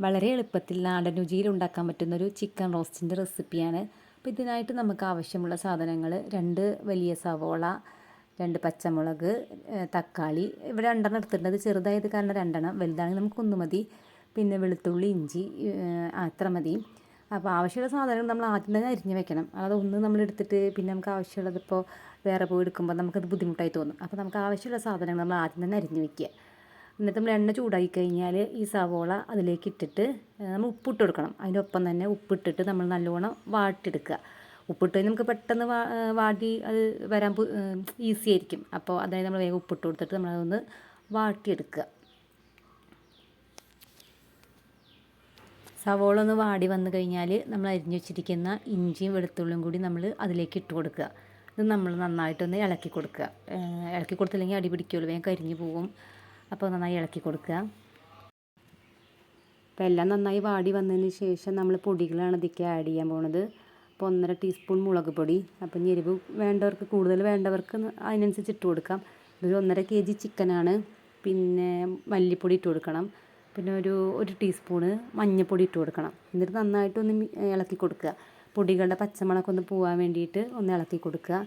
വളരെ എളുപ്പത്തിൽ നാടൻ രുചിയിൽ ഉണ്ടാക്കാൻ പറ്റുന്നൊരു ചിക്കൻ റോസ്റ്റിൻ്റെ റെസിപ്പിയാണ്. അപ്പോൾ ഇതിനായിട്ട് നമുക്ക് ആവശ്യമുള്ള സാധനങ്ങൾ 2 വലിയ സവോള, 2 പച്ചമുളക്, തക്കാളി. ഇവിടെ 2 എടുത്തിട്ടുണ്ട്. ചെറുതായത് കാരണം 2, വലുതാണെങ്കിൽ നമുക്ക് 1 മതി. പിന്നെ വെളുത്തുള്ളി, ഇഞ്ചി അത്ര മതി. അപ്പോൾ ആവശ്യമുള്ള സാധനങ്ങൾ നമ്മൾ ആദ്യം തന്നെ അരിഞ്ഞ് വെക്കണം. അതായത് ഒന്ന് നമ്മൾ എടുത്തിട്ട് പിന്നെ നമുക്ക് ആവശ്യമുള്ളത് ഇപ്പോൾ വേറെ പോയി എടുക്കുമ്പോൾ നമുക്കത് ബുദ്ധിമുട്ടായി തോന്നും. അപ്പോൾ നമുക്ക് ആവശ്യമുള്ള സാധനങ്ങൾ നമ്മൾ ആദ്യം തന്നെ അരിഞ്ഞ് വെക്കുക. എന്നിട്ട് നമ്മൾ എണ്ണ ചൂടായി കഴിഞ്ഞാൽ ഈ സവോള അതിലേക്ക് ഇട്ടിട്ട് നമ്മൾ ഉപ്പിട്ട് കൊടുക്കണം. അതിൻ്റെ ഒപ്പം തന്നെ ഉപ്പിട്ടിട്ട് നമ്മൾ നല്ലോണം വാട്ടിയെടുക്കുക. ഉപ്പിട്ട് നമുക്ക് പെട്ടെന്ന് വാടി അത് വരാൻ ഈസി ആയിരിക്കും. അപ്പോൾ അതായത് നമ്മൾ വേഗം ഉപ്പിട്ട് കൊടുത്തിട്ട് നമ്മളതൊന്ന് വാട്ടിയെടുക്കുക. സവോള ഒന്ന് വാടി വന്നു കഴിഞ്ഞാൽ നമ്മൾ അരിഞ്ഞു വെച്ചിരിക്കുന്ന ഇഞ്ചിയും വെളുത്തുള്ളിയും കൂടി നമ്മൾ അതിലേക്ക് ഇട്ട് കൊടുക്കുക. ഇത് നമ്മൾ നന്നായിട്ടൊന്ന് ഇളക്കി കൊടുക്കുക. ഇളക്കി കൊടുത്തില്ലെങ്കിൽ അടി പിടിക്കുള്ളൂ, വേഗം കരിഞ്ഞു പോവും. അപ്പോൾ നന്നായി ഇളക്കി കൊടുക്കുക. അപ്പോൾ എല്ലാം നന്നായി വാടി വന്നതിന് ശേഷം നമ്മൾ പൊടികളാണ് ഇതിലേക്ക് ആഡ് ചെയ്യാൻ പോകുന്നത്. അപ്പോൾ 1.5 ടീസ്പൂൺ മുളക് പൊടി. അപ്പം എരിവ് വേണ്ടവർക്ക്, കൂടുതൽ വേണ്ടവർക്ക് അതിനനുസരിച്ച് ഇട്ട് കൊടുക്കാം. ഇതൊരു 1.5 kg ചിക്കനാണ്. പിന്നെ മല്ലിപ്പൊടി ഇട്ട് കൊടുക്കണം. പിന്നെ ഒരു ടീസ്പൂണ് മഞ്ഞൾപ്പൊടി ഇട്ട് കൊടുക്കണം. എന്നിട്ട് നന്നായിട്ടൊന്ന് ഇളക്കി കൊടുക്കുക. പൊടികളുടെ പച്ചമണമൊക്കെ ഒന്ന് പോകാൻ വേണ്ടിയിട്ട് ഒന്ന് ഇളക്കി കൊടുക്കുക.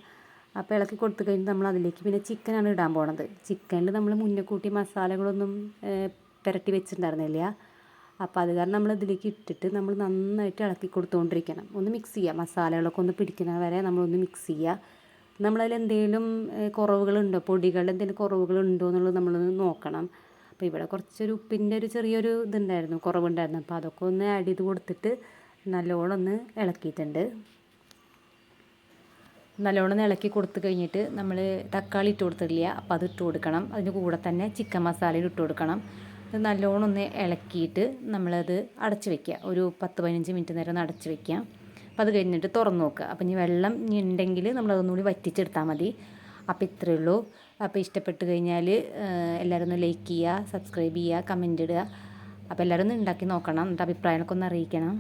അപ്പോൾ ഇളക്കി കൊടുത്തു കഴിഞ്ഞിട്ട് നമ്മൾ അതിലേക്ക് പിന്നെ ചിക്കനാണ് ഇടാൻ പോണത്. ചിക്കനിൽ നമ്മൾ മുന്നേ കൂട്ടി മസാലകളൊന്നും പുരട്ടി വെച്ചിട്ടുണ്ടായിരുന്നില്ല. അപ്പോൾ അത് കാരണം നമ്മൾ ഇതിലേക്ക് ഇട്ടിട്ട് നമ്മൾ നന്നായിട്ട് ഇളക്കി കൊടുത്തുകൊണ്ടിരിക്കണം. ഒന്ന് മിക്സ് ചെയ്യുക. മസാലകളൊക്കെ ഒന്ന് പിടിക്കുന്ന വരെ നമ്മളൊന്ന് മിക്സ് ചെയ്യുക. നമ്മളതിൽ എന്തെങ്കിലും കുറവുകളുണ്ടോ, പൊടികളിൽ എന്തെങ്കിലും കുറവുകളുണ്ടോ എന്നുള്ളത് നമ്മളൊന്ന് നോക്കണം. അപ്പോൾ ഇവിടെ കുറച്ചൊരു ഉപ്പിൻ്റെ ചെറിയൊരു ഇതുണ്ടായിരുന്നു, കുറവുണ്ടായിരുന്നു. അപ്പോൾ അതൊക്കെ ഒന്ന് ആഡ് ചെയ്ത് കൊടുത്തിട്ട് നല്ലോണം ഒന്ന് ഇളക്കിയിട്ടുണ്ട്. നല്ലോണം ഇളക്കി കൊടുത്ത് കഴിഞ്ഞിട്ട് നമ്മൾ തക്കാളി ഇട്ട് കൊടുത്തിട്ടില്ല, അപ്പോൾ അത് ഇട്ട് കൊടുക്കണം. അതിൻ്റെ കൂടെ തന്നെ ചിക്കൻ മസാലയും ഇട്ട് കൊടുക്കണം. ഇത് നല്ലോണം ഒന്ന് ഇളക്കിയിട്ട് നമ്മളത് അടച്ച് വയ്ക്കുക. ഒരു 10-15 മിനിറ്റ് നേരം ഒന്ന് അടച്ച് വയ്ക്കുക. അപ്പോൾ അത് കഴിഞ്ഞിട്ട് തുറന്ന് നോക്കുക. അപ്പോൾ ഇനി വെള്ളം ഉണ്ടെങ്കിൽ നമ്മളതൊന്നുകൂടി വറ്റിച്ചെടുത്താൽ മതി. അപ്പോൾ ഇത്രയേ ഉള്ളൂ. അപ്പോൾ ഇഷ്ടപ്പെട്ട് കഴിഞ്ഞാൽ എല്ലാവരും ഒന്ന് ലൈക്ക് ചെയ്യുക, സബ്സ്ക്രൈബ് ചെയ്യുക, കമൻറ്റ് ഇടുക. അപ്പോൾ എല്ലാവരും ഒന്ന് ഉണ്ടാക്കി നോക്കണം. എന്നിട്ട് അഭിപ്രായമൊക്കെ ഒന്ന് അറിയിക്കണം.